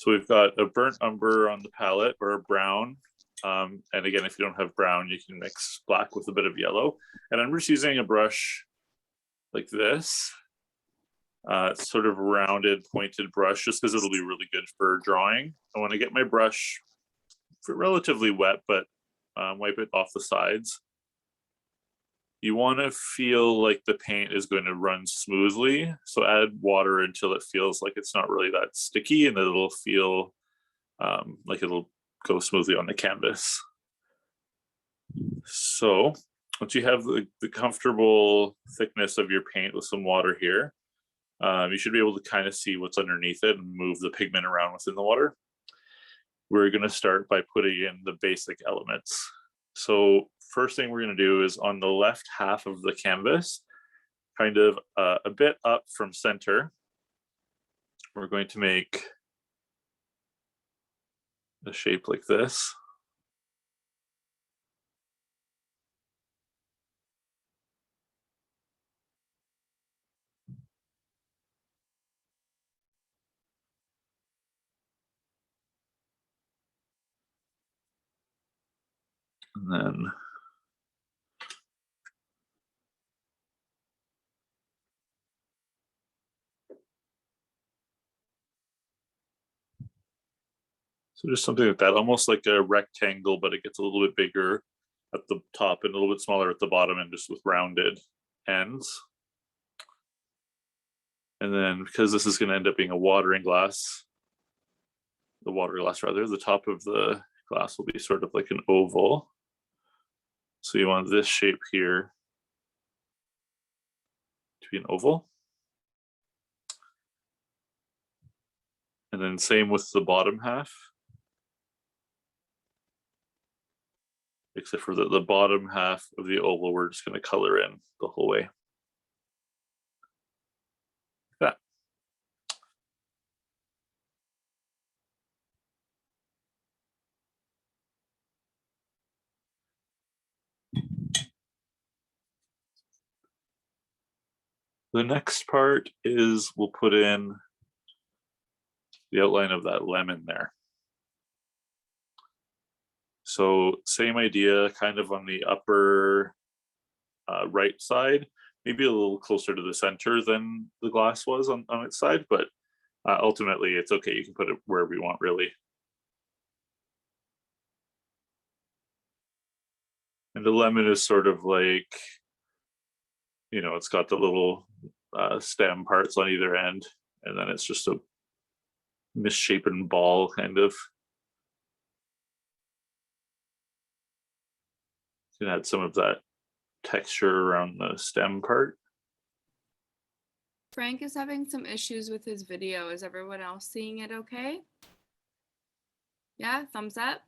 So we've got a burnt umber on the palette, or a brown. And again, if you don't have brown, you can mix black with a bit of yellow. And I'm just using a brush like this. It's sort of rounded, pointed brush, just because it'll be really good for drawing. I want to get my brush relatively wet, but wipe it off the sides. You want to feel like the paint is going to run smoothly. So add water until it feels like it's not really that sticky, and it'll feel like it'll go smoothly on the canvas. So once you have the comfortable thickness of your paint with some water here, you should be able to kind of see what's underneath it and move the pigment around within the water. We're going to start by putting in the basic elements. So first thing we're going to do is on the left half of the canvas, kind of a bit up from center, we're going to make a shape like this. And then so just something like that, almost like a rectangle, but it gets a little bit bigger at the top and a little bit smaller at the bottom, and just with rounded ends. And then because this is going to end up being a watering glass, the top of the glass will be sort of like an oval. So you want this shape here to be an oval. And then same with the bottom half. Except for the bottom half of the oval, we're just going to color in the whole way. Like that. The next part is we'll put in the outline of that lemon there. So same idea, kind of on the upper right side, maybe a little closer to the center than the glass was on its side, but ultimately it's okay. You can put it wherever you want, really. And the lemon is sort of like, you know, it's got the little stem parts on either end, and then it's just a misshapen ball, kind of. You can add some of that texture around the stem part. Frank is having some issues with his video. Is everyone else seeing it okay? Yeah, thumbs up.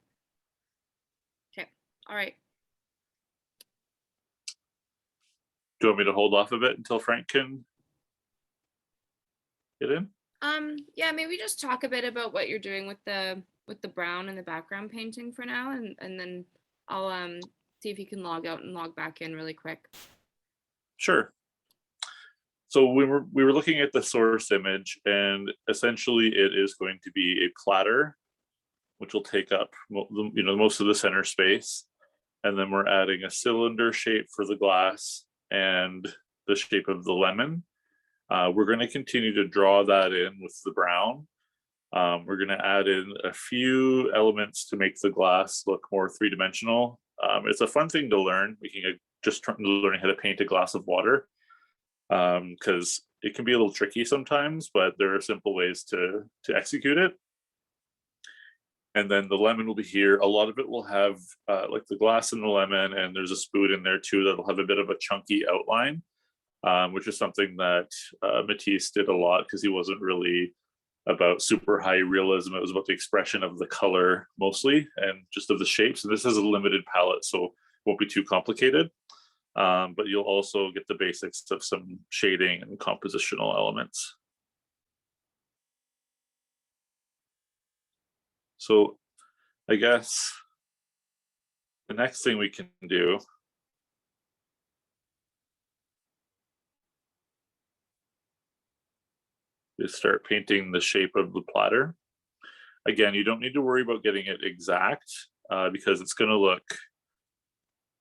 Okay, all right. Do you want me to hold off a bit until Frank can get in? Yeah, maybe just talk a bit about what you're doing with the brown and the background painting for now, and then I'll see if you can log out and log back in really quick. Sure. So we were looking at the source image, and essentially it is going to be a platter, which will take up, you know, most of the center space. And then we're adding a cylinder shape for the glass and the shape of the lemon. We're going to continue to draw that in with the brown. We're going to add in a few elements to make the glass look more three-dimensional. It's a fun thing to learn. We can just learning how to paint a glass of water, because it can be a little tricky sometimes, but there are simple ways to execute it. And then the lemon will be here. A lot of it will have like the glass and the lemon, and there's a spoon in there too that'll have a bit of a chunky outline, which is something that Matisse did a lot, because he wasn't really about super high realism. It was about the expression of the color mostly, and just of the shapes. And this is a limited palette, so it won't be too complicated. But you'll also get the basics of some shading and compositional elements. So I guess the next thing we can do is start painting the shape of the platter. Again, you don't need to worry about getting it exact because it's going to look,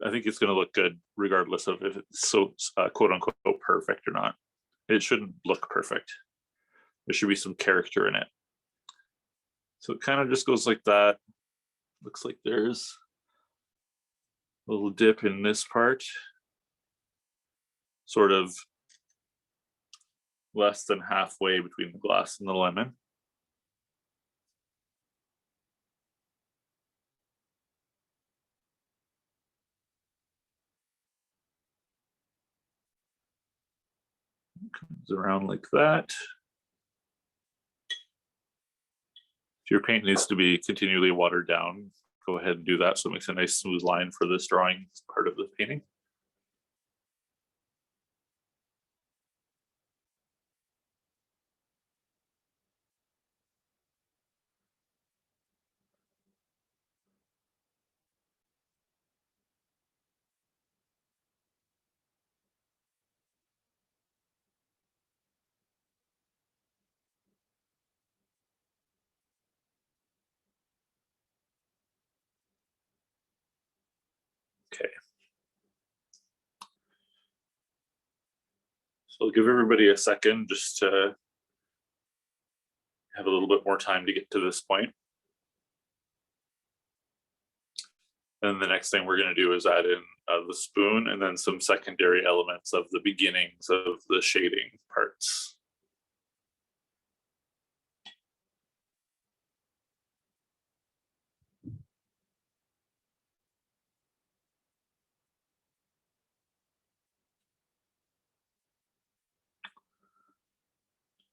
I think it's going to look good regardless of if it's so quote unquote perfect or not. It shouldn't look perfect. There should be some character in it. So it kind of just goes like that. Looks like there's a little dip in this part, sort of less than halfway between the glass and the lemon. Comes around like that. If your paint needs to be continually watered down, go ahead and do that so it makes a nice smooth line for this drawing part of the painting. Okay. So I'll give everybody a second just to have a little bit more time to get to this point. And the next thing we're going to do is add in the spoon and then some secondary elements of the beginnings of the shading parts.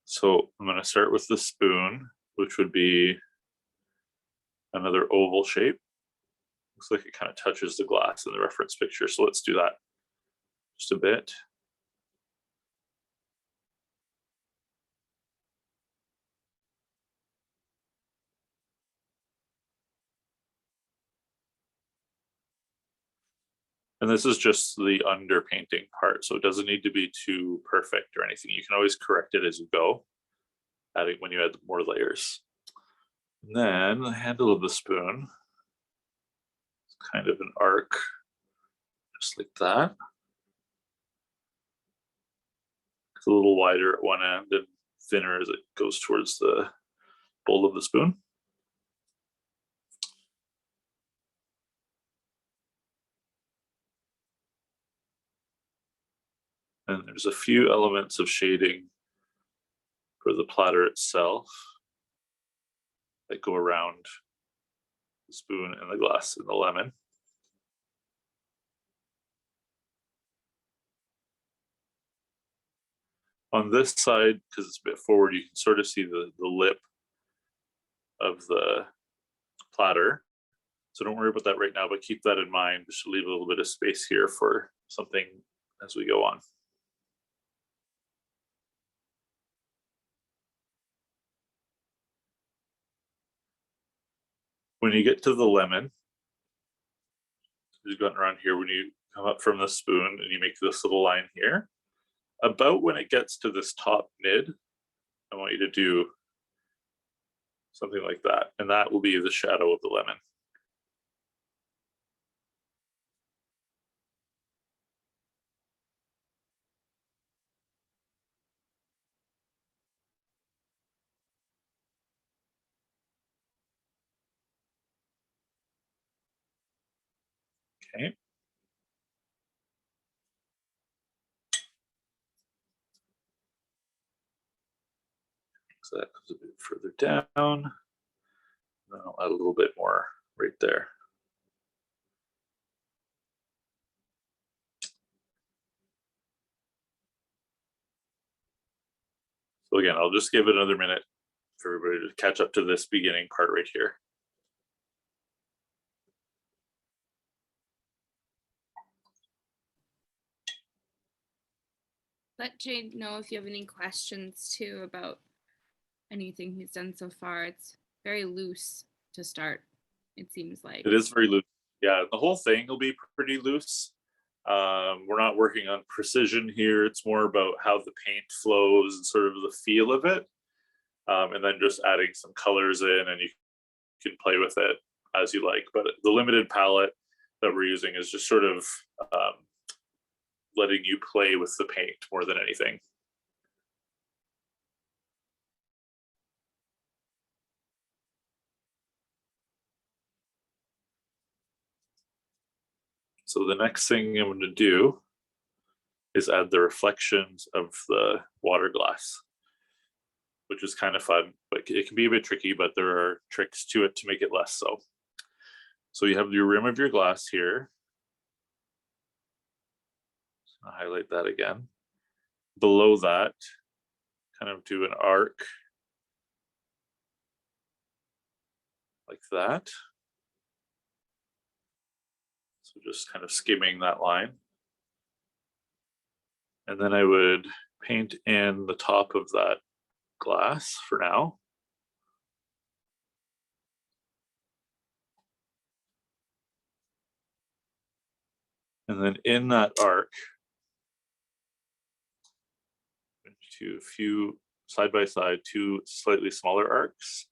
So I'm going to start with the spoon, which would be another oval shape. Looks like it kind of touches the glass in the reference picture. So let's do that just a bit. And this is just the underpainting part, so it doesn't need to be too perfect or anything. You can always correct it as you go, adding when you add more layers. And then the handle of the spoon, it's kind of an arc, just like that. It's a little wider at one end and thinner as it goes towards the bowl of the spoon. And there's a few elements of shading for the platter itself that go around the spoon and the glass and the lemon. On this side, because it's a bit forward, you can sort of see the lip of the platter. So don't worry about that right now, but keep that in mind. Just leave a little bit of space here for something as we go on. When you get to the lemon, you've gotten around here, when you come up from the spoon and you make this little line here, about when it gets to this top mid, I want you to do something like that. And that will be the shadow of the lemon. Okay. So that goes a bit further down. Then I'll add a little bit more right there. So again, I'll just give it another minute for everybody to catch up to this beginning part right here. Let Jay know if you have any questions too about anything he's done so far. It's very loose to start, it seems like. It is very loose. Yeah, the whole thing will be pretty loose. We're not working on precision here. It's more about how the paint flows and sort of the feel of it. And then just adding some colors in, and you can play with it as you like, but the limited palette that we're using is just sort of letting you play with the paint more than anything. So the next thing I'm going to do is add the reflections of the water glass, which is kind of fun, but it can be a bit tricky, but there are tricks to it to make it less so. So you have your rim of your glass here. I'll highlight that again. Below that, kind of do an arc like that. So just kind of skimming that line. And then I would paint in the top of that glass for now. And then in that arc, to a few side by side, two slightly smaller arcs.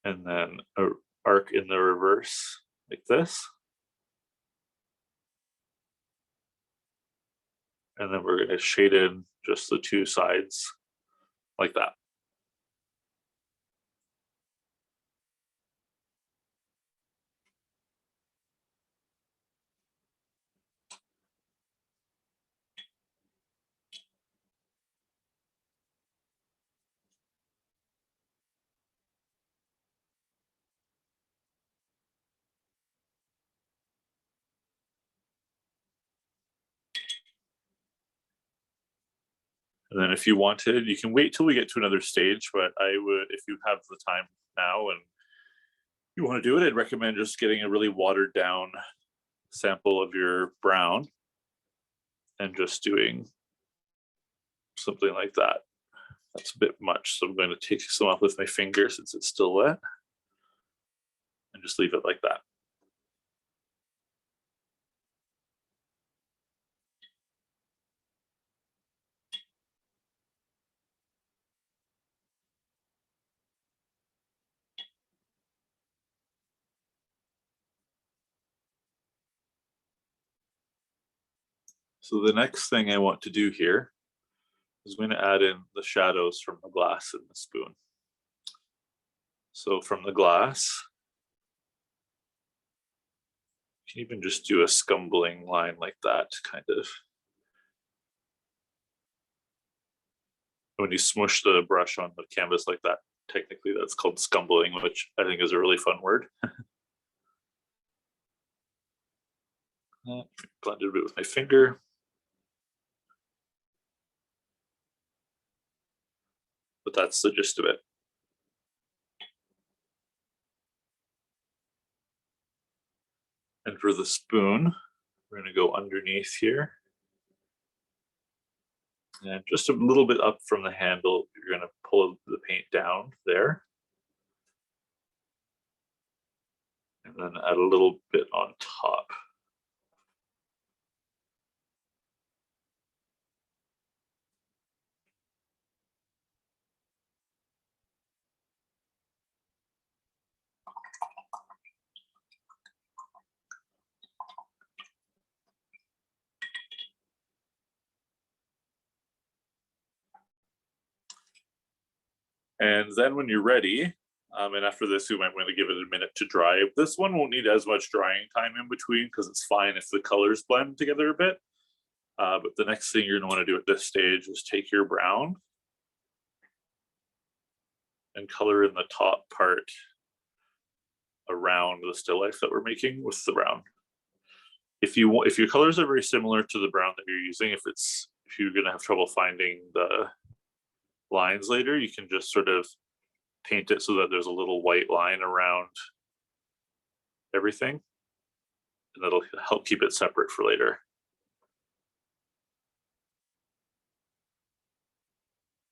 And then an arc in the reverse like this. And then we're going to shade in just the two sides like that. And then if you wanted, you can wait till we get to another stage, but I would, if you have the time now and you want to do it, I'd recommend just getting a really watered down sample of your brown and just doing something like that. That's a bit much, so I'm going to take some off with my finger since it's still wet and just leave it like that. So the next thing I want to do here is I'm going to add in the shadows from the glass and the spoon. So from the glass, you can even just do a scumbling line like that, kind of. When you smush the brush on the canvas like that, technically that's called scumbling, which I think is a really fun word. Blend it a bit with my finger. But that's the gist of it. And for the spoon, we're going to go underneath here. And just a little bit up from the handle, you're going to pull the paint down there. And then add a little bit on top. And then when you're ready, and after this, you might want to give it a minute to dry. This one won't need as much drying time in between because it's fine if the colors blend together a bit. But the next thing you're going to want to do at this stage is take your brown and color in the top part around the still life that we're making with the brown. If your colors are very similar to the brown that you're using, if you're going to have trouble finding the lines later, you can just sort of paint it so that there's a little white line around everything, and that'll help keep it separate for later.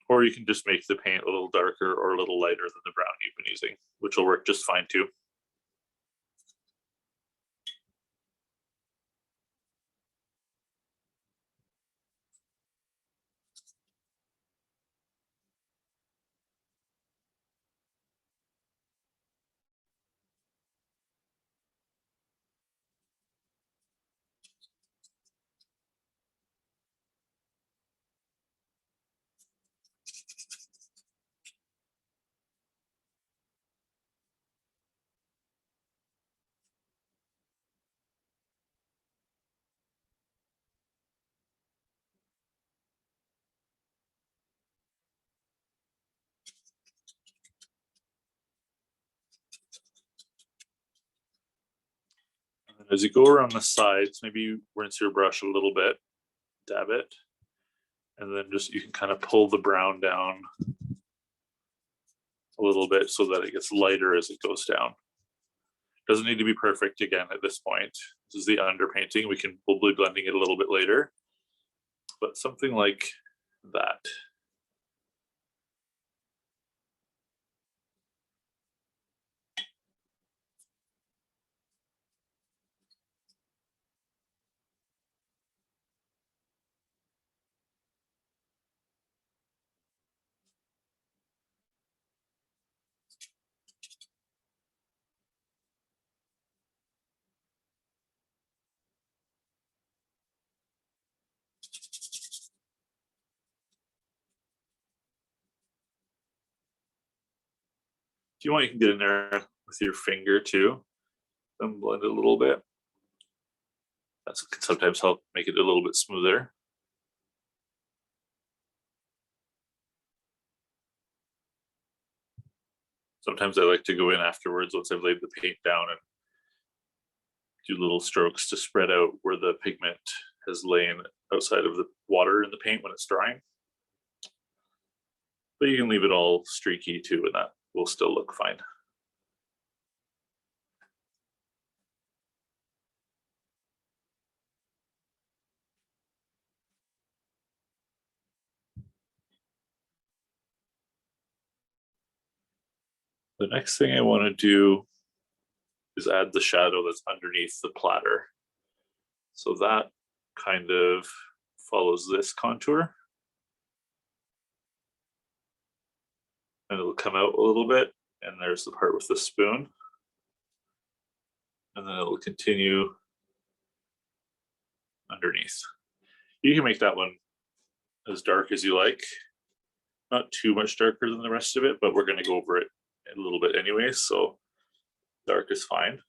Or you can just make the paint a little darker or a little lighter than the brown you've been using, which will work just fine too. And as you go around the sides, maybe rinse your brush a little bit, dab it, and then just you can kind of pull the brown down a little bit so that it gets lighter as it goes down. Doesn't need to be perfect again at this point. This is the underpainting. We'll be blending it a little bit later, but something like that. If you want, you can get in there with your finger too and blend it a little bit. That can sometimes help make it a little bit smoother. Sometimes I like to go in afterwards once I've laid the paint down and do little strokes to spread out where the pigment has lain outside of the water in the paint when it's drying. But you can leave it all streaky too, and that will still look fine. The next thing I want to do is add the shadow that's underneath the platter. So that kind of follows this contour. And it'll come out a little bit, and there's the part with the spoon. And then it'll continue underneath. You can make that one as dark as you like. Not too much darker than the rest of it, but we're going to go over it a little bit anyway, so dark is fine.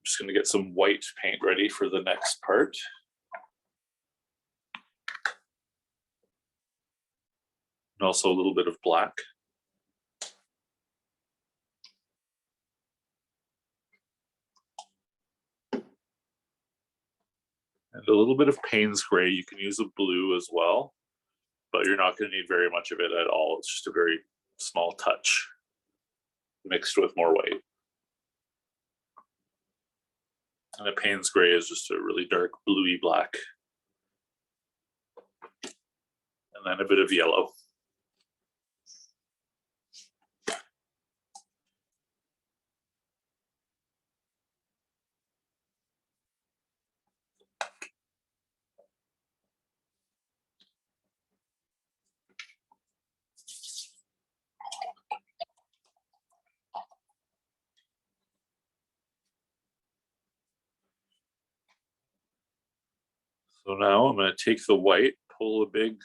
Just going to get some white paint ready for the next part. And also a little bit of black. And a little bit of Payne's gray. You can use a blue as well, but you're not going to need very much of it at all. It's just a very small touch mixed with more white. And a Payne's gray is just a really dark bluey black. And then a bit of yellow. So now I'm going to take the white, pull a big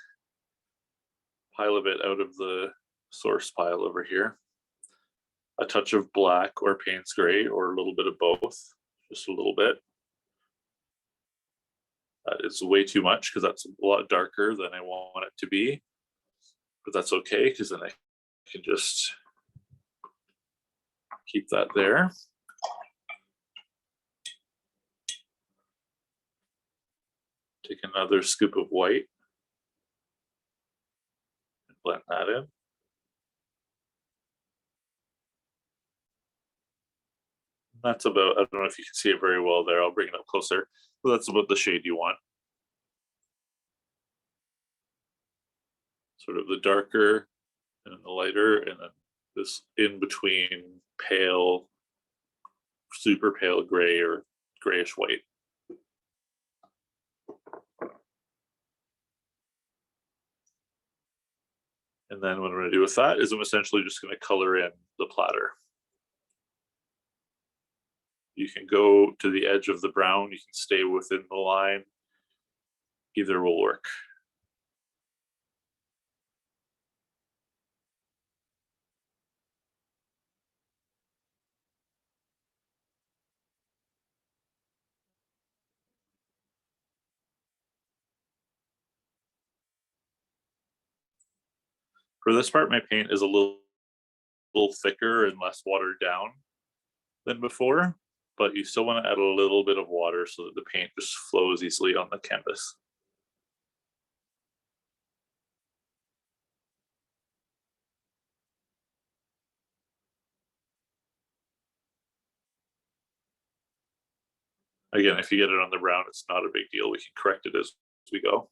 pile of it out of the source pile over here. A touch of black or Payne's gray or a little bit of both, just a little bit. That is way too much because that's a lot darker than I want it to be, but that's okay because then I can just keep that there. Take another scoop of white and blend that in. That's about, I don't know if you can see it very well there. I'll bring it up closer. So that's about the shade you want. Sort of the darker and the lighter, and then this in between pale, super pale gray or grayish white. And then what I'm going to do with that is I'm essentially just going to color in the platter. You can go to the edge of the brown, you can stay within the line. Either will work. For this part, my paint is a little thicker and less watered down than before, but you still want to add a little bit of water so that the paint just flows easily on the canvas. Again, if you get it on the brown, it's not a big deal. We can correct it as we go.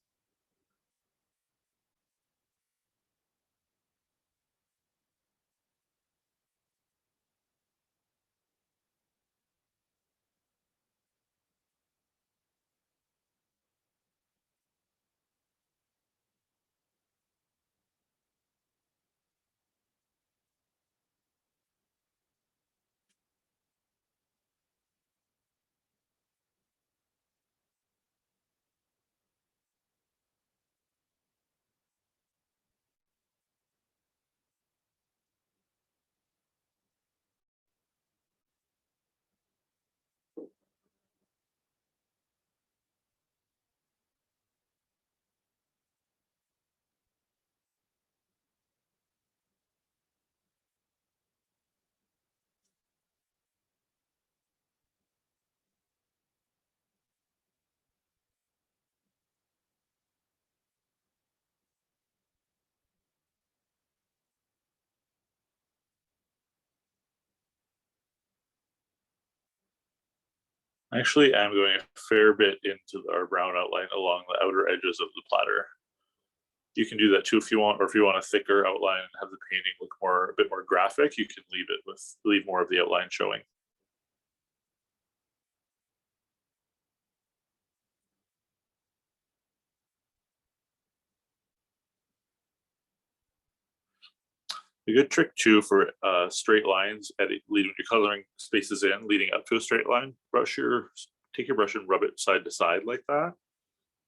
Actually, I'm going a fair bit into our brown outline along the outer edges of the platter. You can do that too if you want, or if you want a thicker outline and have the painting look a bit more graphic, you can leave more of the outline showing. A good trick too for straight lines, leading your coloring spaces in, leading up to a straight line, take your brush and rub it side to side like that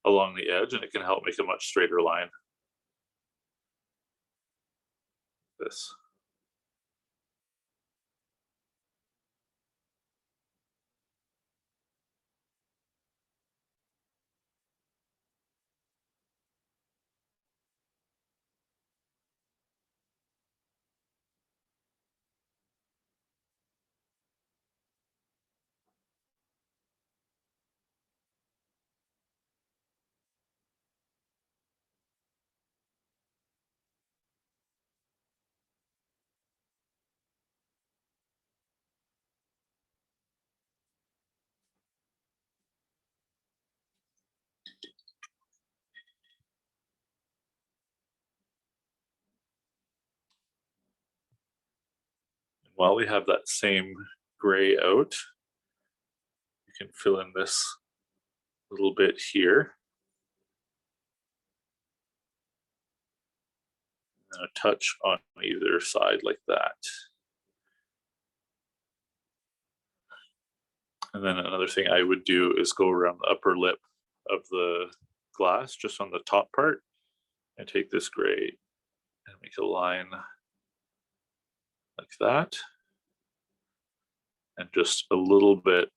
along the edge, and it can help make a much straighter line. This. While we have that same gray out, you can fill in this little bit here. And a touch on either side like that. And then another thing I would do is go around the upper lip of the glass, just on the top part, and take this gray and make a line like that. And just a little bit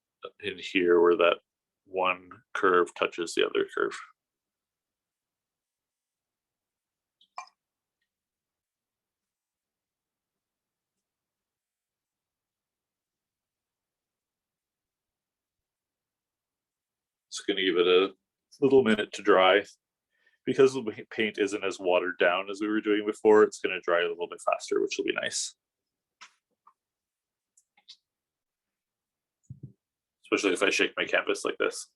in here where that one curve touches the other curve. It's going to give it a little minute to dry. Because the paint isn't as watered down as we were doing before, it's going to dry a little bit faster, which will be nice. Especially if I shake my canvas like this.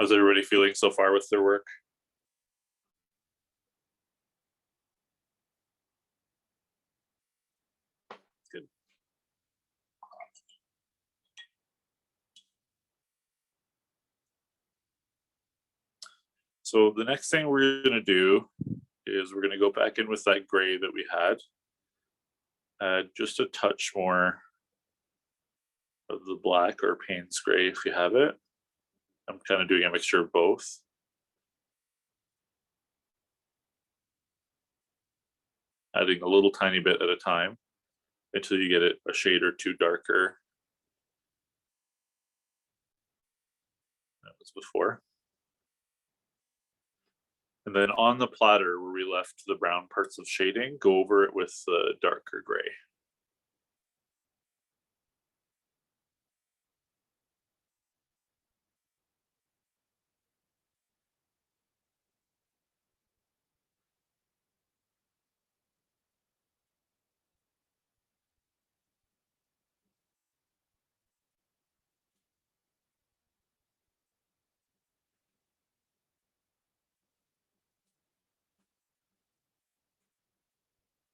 How's everybody feeling so far with their work? So the next thing we're going to do is we're going to go back in with that gray that we had. Add just a touch more of the black or Payne's gray if you have it. I'm kind of doing a mixture of both. Adding a little tiny bit at a time until you get it a shade or two darker. That was before. And then on the platter where we left the brown parts of shading, go over it with the darker gray.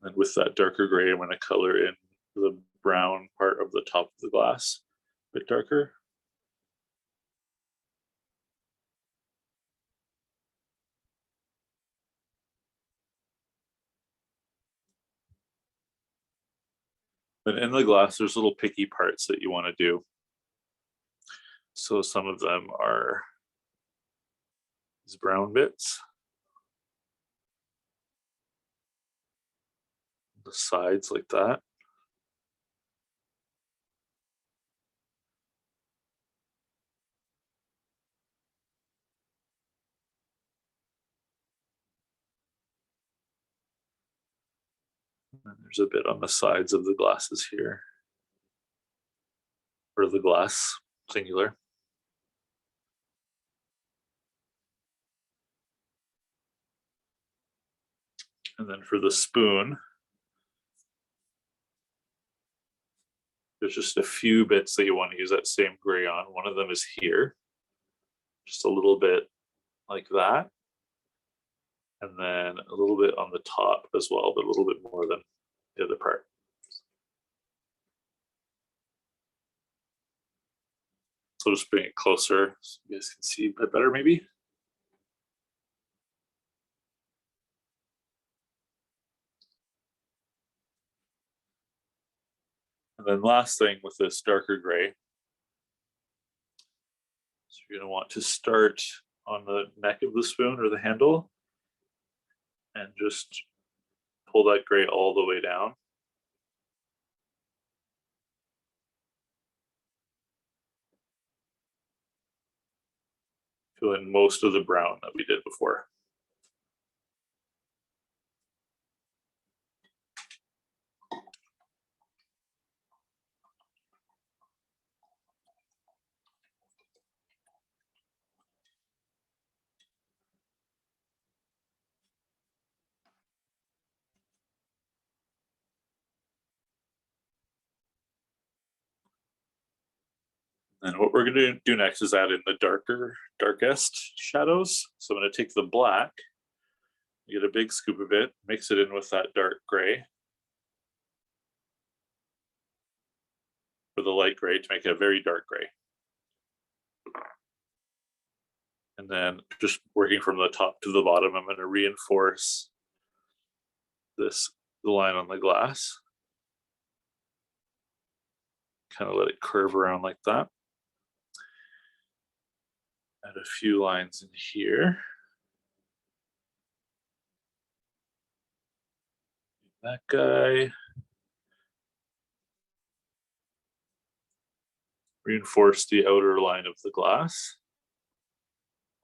And with that darker gray, I'm going to color in the brown part of the top of the glass a bit darker. Then in the glass, there's little picky parts that you want to do. So some of them are these brown bits, the sides like that. And there's a bit on the sides of the glasses here, or the glass, singular. And then for the spoon, there's just a few bits that you want to use that same gray on. One of them is here, just a little bit like that. And then a little bit on the top as well, but a little bit more than the other part. So just bring it closer so you guys can see a bit better maybe. And then last thing with this darker gray, so you're going to want to start on the neck of the spoon or the handle and just pull that gray all the way down. Fill in most of the brown that we did before. And what we're going to do next is add in the darkest shadows. So I'm going to take the black, get a big scoop of it, mix it in with that dark gray, or the light gray to make it a very dark gray. And then just working from the top to the bottom, I'm going to reinforce the line on the glass. Kind of let it curve around like that. Add a few lines in here. That guy. Reinforce the outer line of the glass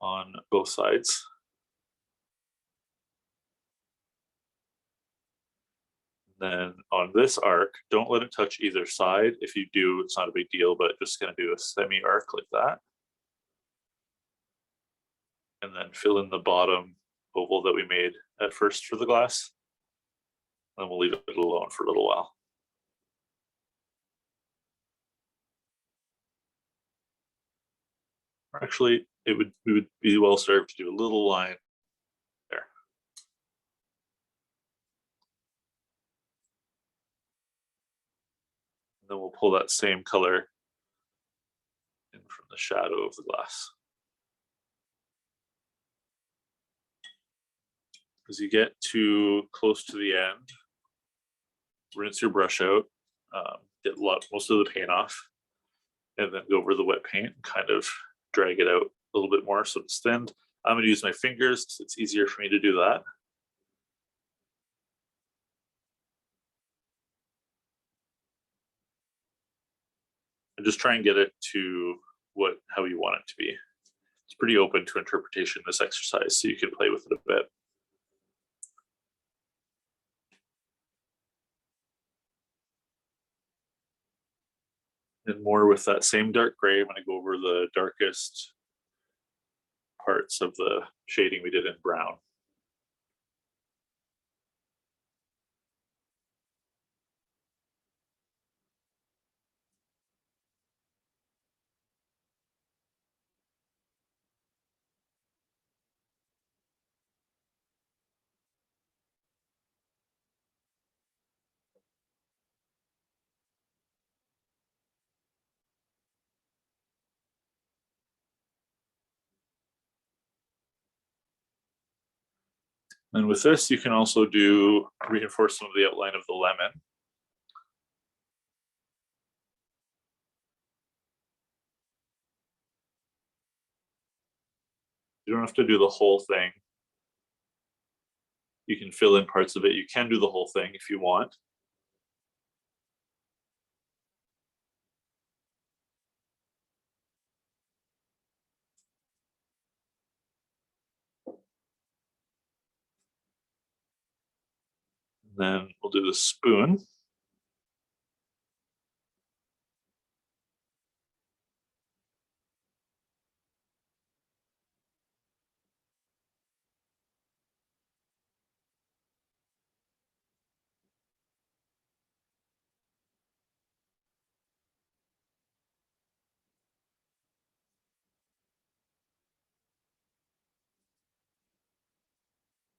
on both sides. Then on this arc, don't let it touch either side. If you do, it's not a big deal, but just going to do a semi arc like that. And then fill in the bottom oval that we made at first for the glass. And we'll leave it alone for a little while. Actually, we would be well served to do a little line there. And then we'll pull that same color in from the shadow of the glass. as you get too close to the end, rinse your brush out, get most of the paint off, and then go over the wet paint and kind of drag it out a little bit more so it's thinned. I'm going to use my fingers because it's easier for me to do that. And just try and get it to how you want it to be. It's pretty open to interpretation, this exercise, so you can play with it a bit. And more with that same dark gray, I'm going to go over the darkest parts of the shading we did in brown. And with this, you can also reinforce some of the outline of the lemon. You don't have to do the whole thing. You can fill in parts of it. You can do the whole thing if you want. And then we'll do the spoon.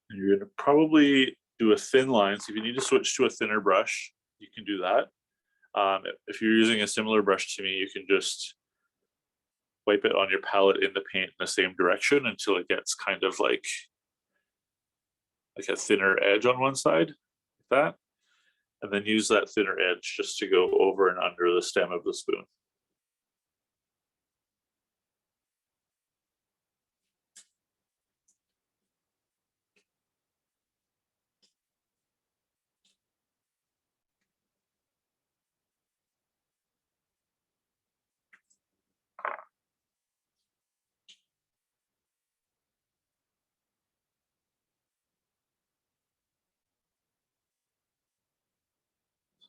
And you're going to probably do a thin line. So if you need to switch to a thinner brush, you can do that. If you're using a similar brush to me, you can just wipe it on your palette in the paint in the same direction until it gets kind of like a thinner edge on one side, like that. And then use that thinner edge just to go over and under the stem of the spoon.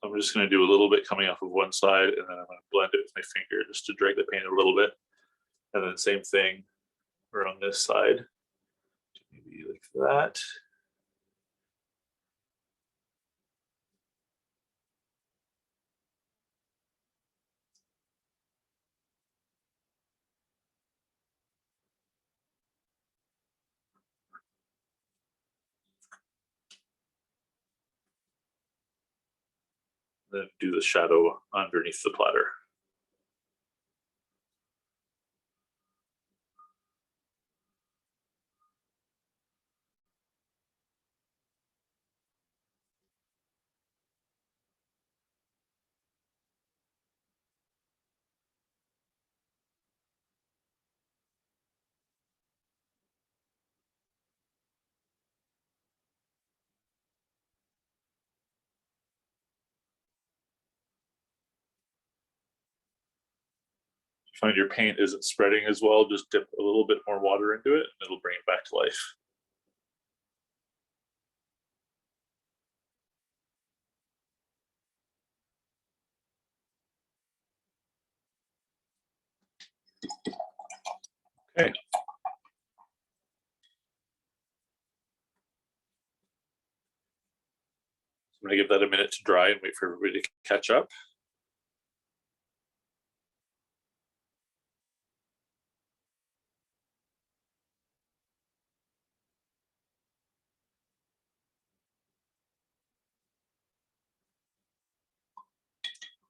I'm just going to do a little bit coming off of one side, and then I'm going to blend it with my finger just to drag the paint a little bit. And then same thing around this side, maybe like that. Then do the shadow underneath the platter. Find your paint isn't spreading as well, just dip a little bit more water into it and it'll bring it back to life. Okay. I'm going to give that a minute to dry and wait for everybody to catch up.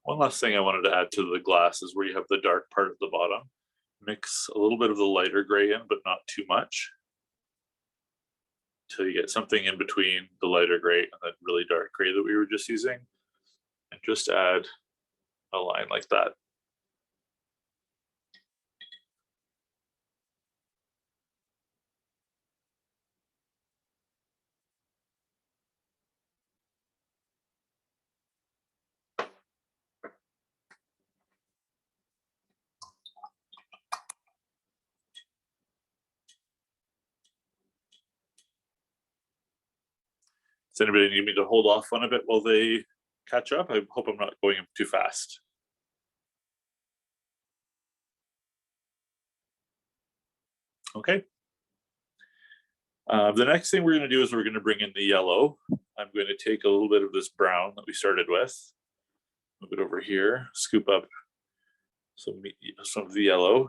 One last thing I wanted to add to the glass is where you have the dark part at the bottom. Mix a little bit of the lighter gray in, but not too much, until you get something in between the lighter gray and that really dark gray that we were just using, and just add a line like that. Does anybody need me to hold off on a bit while they catch up? I hope I'm not going too fast. Okay. The next thing we're going to do is we're going to bring in the yellow. I'm going to take a little bit of this brown that we started with, move it over here, scoop up some of the yellow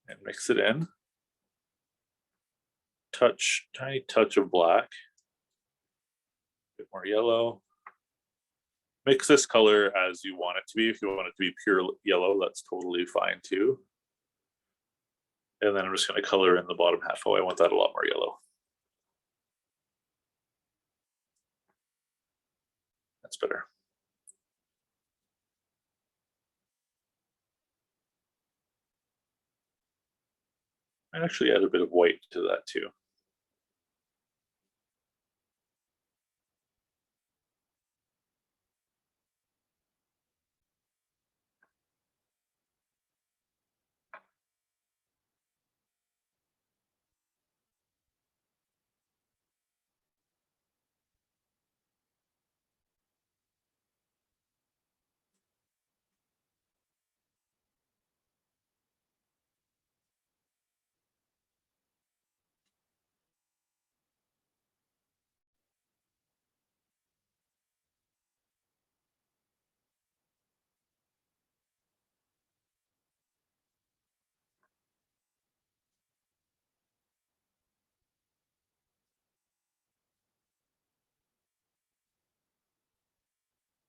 and mix it in. Tiny touch of black, a bit more yellow. Mix this color as you want it to be. If you want it to be pure yellow, that's totally fine too. And then I'm just going to color in the bottom half. Oh, I want that a lot more yellow. That's better. I'd actually add a bit of white to that too.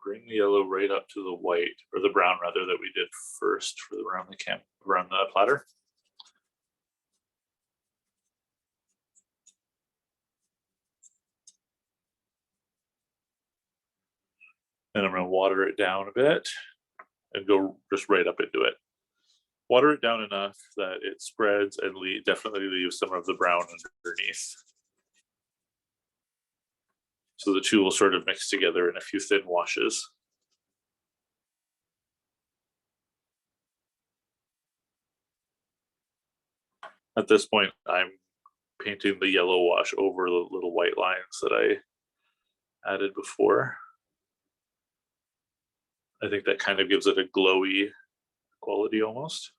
Bring the yellow right up to the white, or the brown rather, that we did first for around the platter. And I'm going to water it down a bit and go just right up into it. Water it down enough that it spreads and definitely leaves some of the brown underneath. So the two will sort of mix together in a few thin washes. At this point, I'm painting the yellow wash over the little white lines that I added before. I think that kind of gives it a glowy quality almost.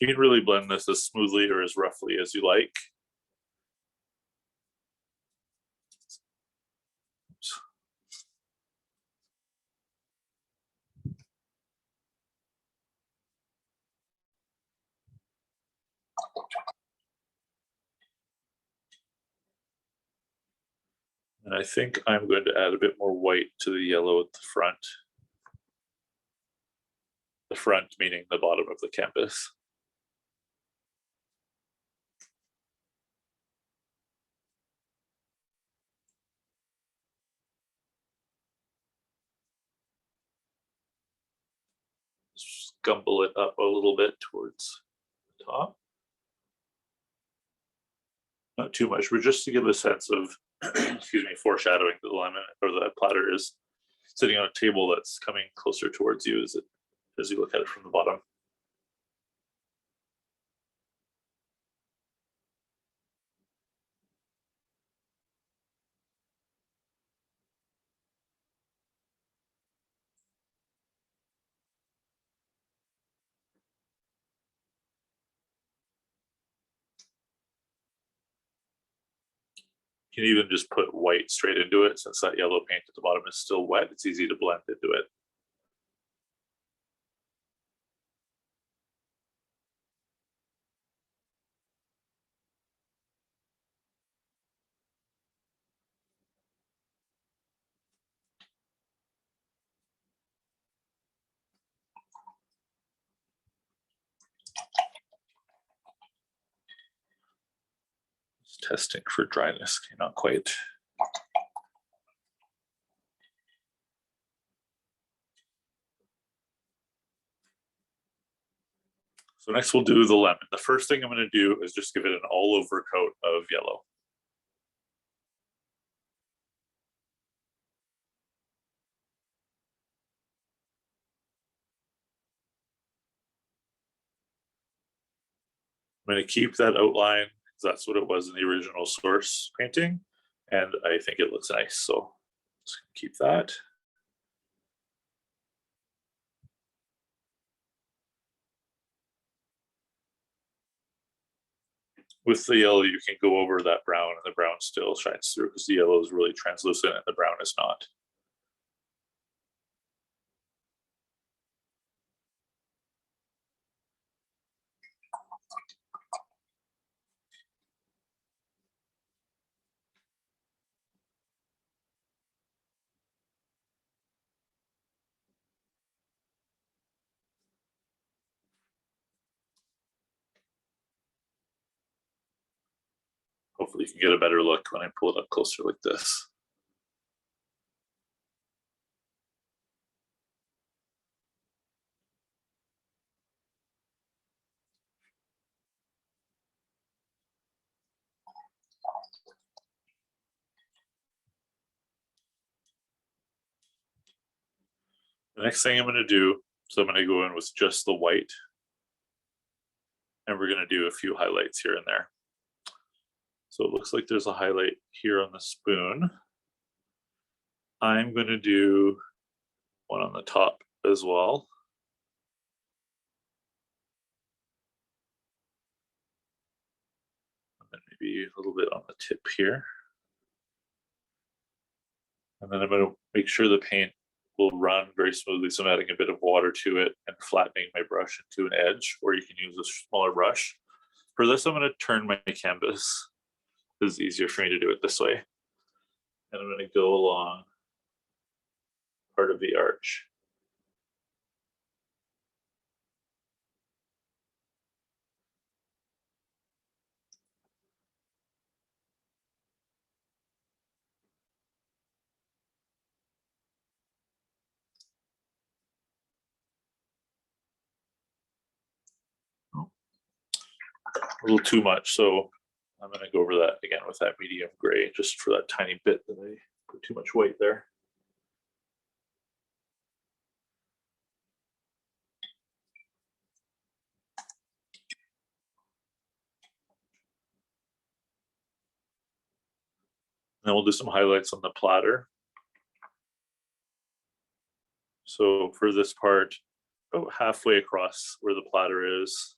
You can really blend this as smoothly or as roughly as you like. And I think I'm going to add a bit more white to the yellow at the front. The front meaning the bottom of the canvas. Scumble it up a little bit towards the top. Not too much, but just to give a sense of, excuse me, foreshadowing that the lemon or the platter is sitting on a table that's coming closer towards you as you look at it from the bottom. You can even just put white straight into it, since that yellow paint at the bottom is still wet. It's easy to blend into it. Just testing for dryness. Okay, not quite. So next we'll do the lemon. The first thing I'm going to do is just give it an all over coat of yellow. I'm going to keep that outline because that's what it was in the original source painting, and I think it looks nice, so just keep that. With the yellow, you can go over that brown, and the brown still shines through because the yellow is really translucent and the brown is not. Hopefully you can get a better look when I pull it up closer like this. The next thing I'm going to do, so I'm going to go in with just the white, and we're going to do a few highlights here and there. So it looks like there's a highlight here on the spoon. I'm going to do one on the top as well. And then maybe a little bit on the tip here. And then I'm going to make sure the paint will run very smoothly. So I'm adding a bit of water to it and flattening my brush into an edge, or you can use a smaller brush. For this, I'm going to turn my canvas. It's easier for me to do it this way. And I'm going to go along part of the arch. A little too much, so I'm going to go over that again with that medium gray, just for that tiny bit that I put too much white there. Then we'll do some highlights on the platter. So for this part, about halfway across where the platter is,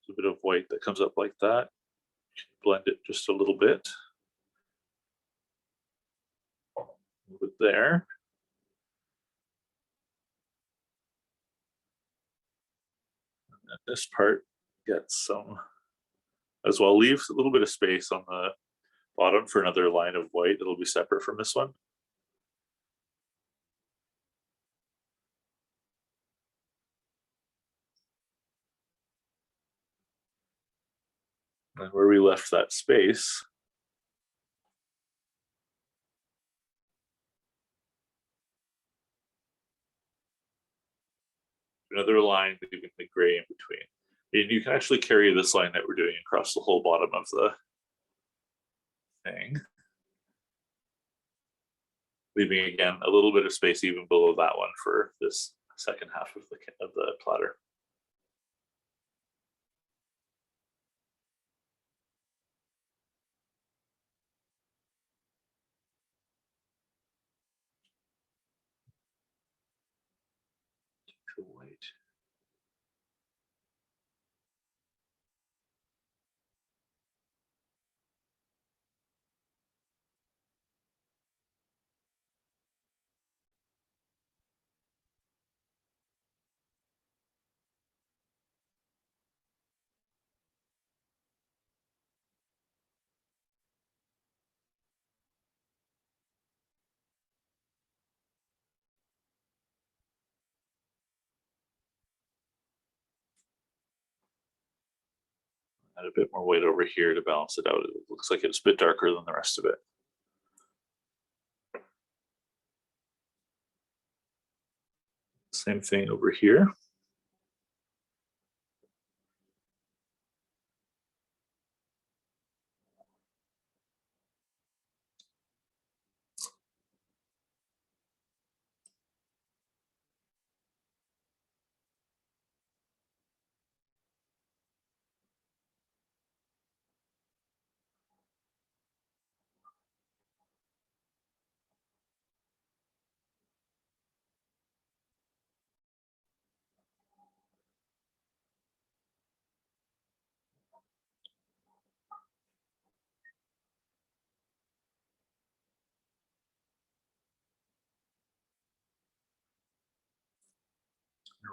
there's a bit of white that comes up like that. Blend it just a little bit. Move it there. And this part gets some as well. Leave a little bit of space on the bottom for another line of white that'll be separate from this one. And where we left that space, another line leaving the gray in between. And you can actually carry this line that we're doing across the whole bottom of the thing, leaving again a little bit of space even below that one for this second half of the platter. White. Add a bit more white over here to balance it out. It looks like it's a bit darker than the rest of it. Same thing over here.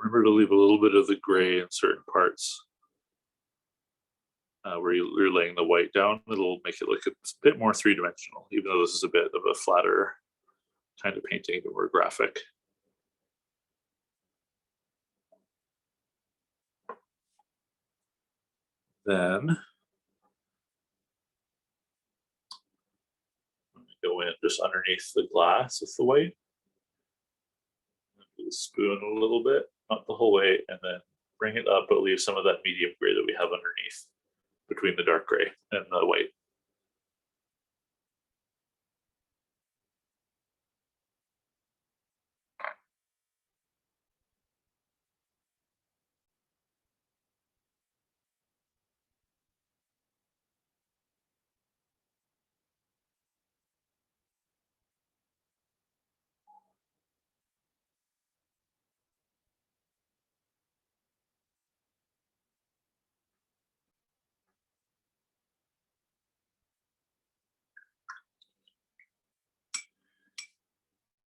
Remember to leave a little bit of the gray in certain parts where you're laying the white down. It'll make it look a bit more three-dimensional, even though this is a bit of a flatter kind of painting, but more graphic. Then go in just underneath the glass with the white. Spoon a little bit, not the whole way, and then bring it up, but leave some of that medium gray that we have underneath between the dark gray and the white.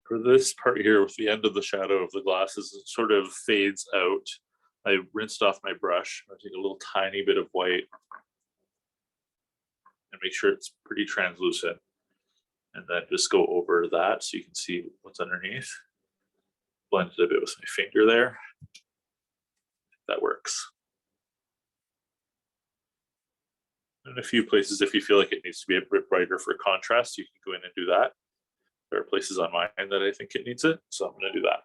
For this part here with the end of the shadow of the glasses, it sort of fades out. I rinsed off my brush. I take a little tiny bit of white and make sure it's pretty translucent. And then just go over that so you can see what's underneath. Blend it a bit with my finger there. That works. In a few places, if you feel like it needs to be a bit brighter for contrast, you can go in and do that. There are places on mine that I think it needs it, so I'm going to do that.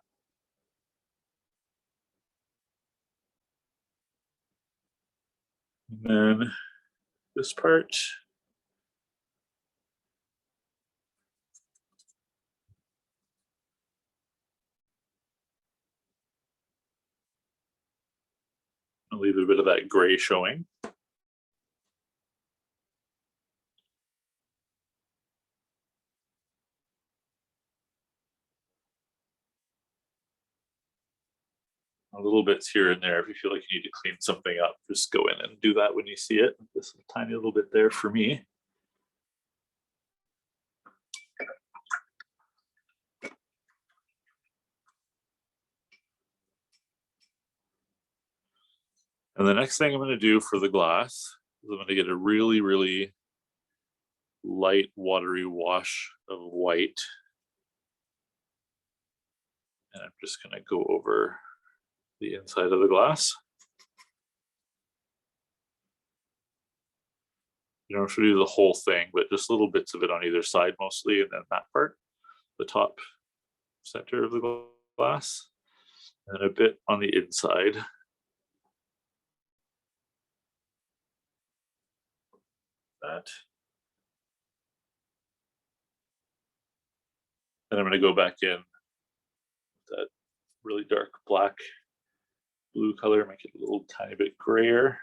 And then this part. I'll leave a bit of that gray showing. A little bits here and there. If you feel like you need to clean something up, just go in and do that when you see it. Just a tiny little bit there for me. And the next thing I'm going to do for the glass is I'm going to get a really, really light, watery wash of white. And I'm just going to go over the inside of the glass. You don't have to do the whole thing, but just little bits of it on either side mostly, and then that part, the top center of the glass, and a bit on the inside. That. And I'm going to go back in with that really dark black blue color, make it a little tiny bit grayer.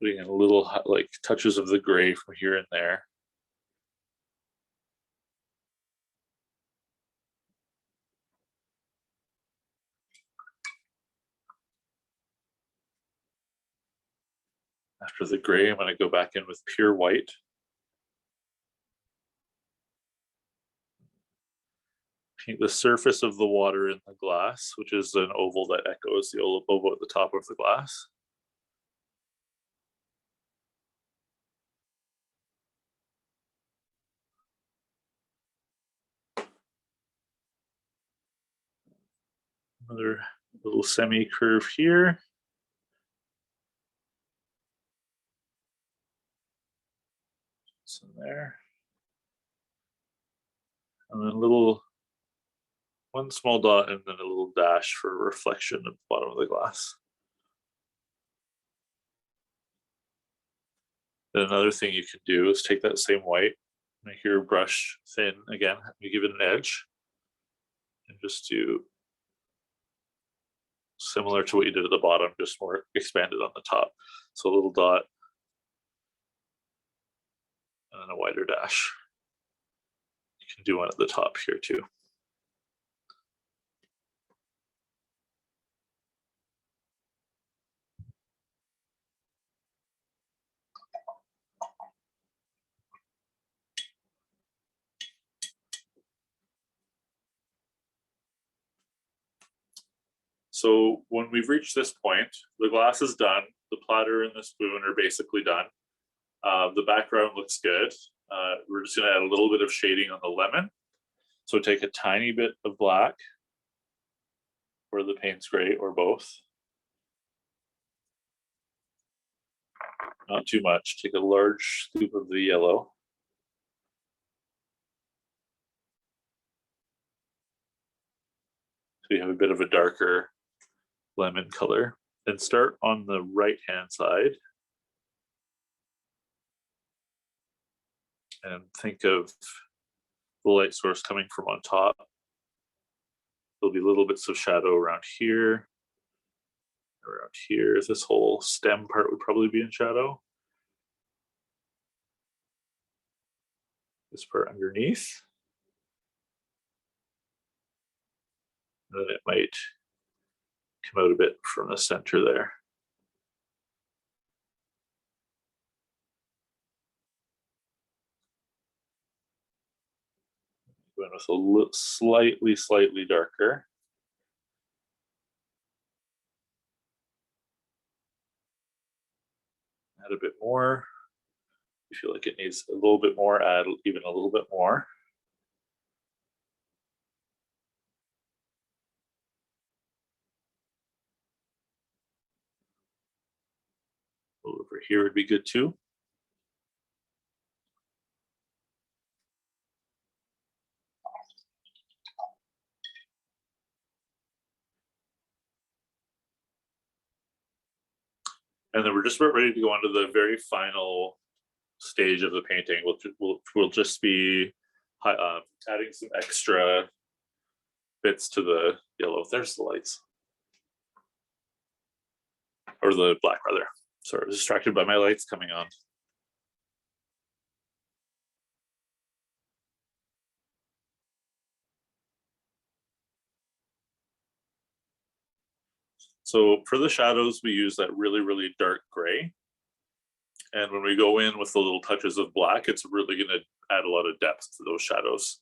Putting in a little like touches of the gray from here and there. After the gray, I'm going to go back in with pure white. Paint the surface of the water in the glass, which is an oval that echoes the oval at the top of the glass. Another little semi-curve here. It's in there. And then one small dot and then a little dash for reflection at the bottom of the glass. Then another thing you can do is take that same white, make your brush thin again, you give it an edge, and just do similar to what you did at the bottom, just more expanded on the top. So a little dot and then a wider dash. You can do one at the top here too. So when we've reached this point, the glass is done, the platter and the spoon are basically done. The background looks good. We're just gonna add a little bit of shading on the lemon. So take a tiny bit of black where the paint's gray or both. Not too much. Take a large scoop of the yellow. So you have a bit of a darker lemon color. Then start on the right-hand side. And think of the light source coming from on top. There'll be little bits of shadow around here. Around here, this whole stem part would probably be in shadow. This part underneath. And then it might come out a bit from the center there. Going with a little, slightly darker. Add a bit more. If you feel like it needs a little bit more, add even a little bit more. Over here would be good too. And then we're just about ready to go on to the very final stage of the painting. We'll just be adding some extra bits to the yellow. There's the lights. Or the black rather. Sorry, I was distracted by my lights coming on. So for the shadows, we use that really dark gray. And when we go in with the little touches of black, it's really going to add a lot of depth to those shadows.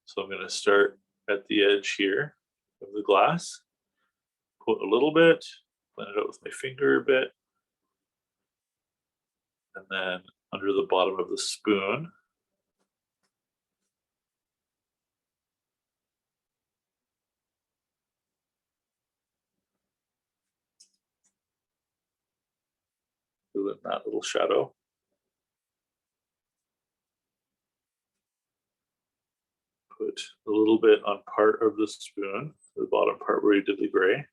So I'm going to start at the edge here of the glass, put a little bit, blend it out with my finger a bit, and then under the bottom of the spoon, fill in that little shadow. Put a little bit on part of the spoon, the bottom part where you did the gray.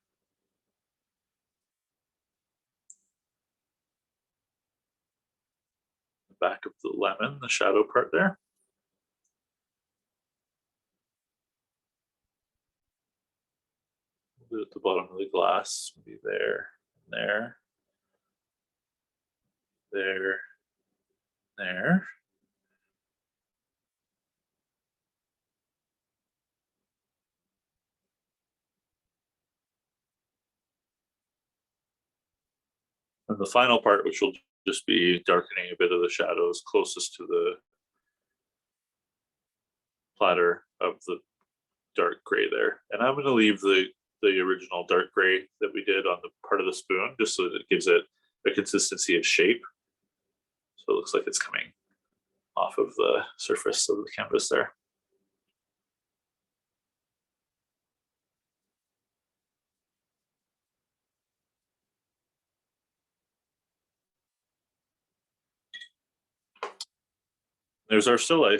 The back of the lemon, the shadow part there. At the bottom of the glass, maybe there, there, there, there. And the final part, which will just be darkening a bit of the shadows closest to the platter of the dark gray there. And I'm going to leave the original dark gray that we did on the part of the spoon, just so that it gives it a consistency of shape. So it looks like it's coming off of the surface of the canvas there. There's our still life.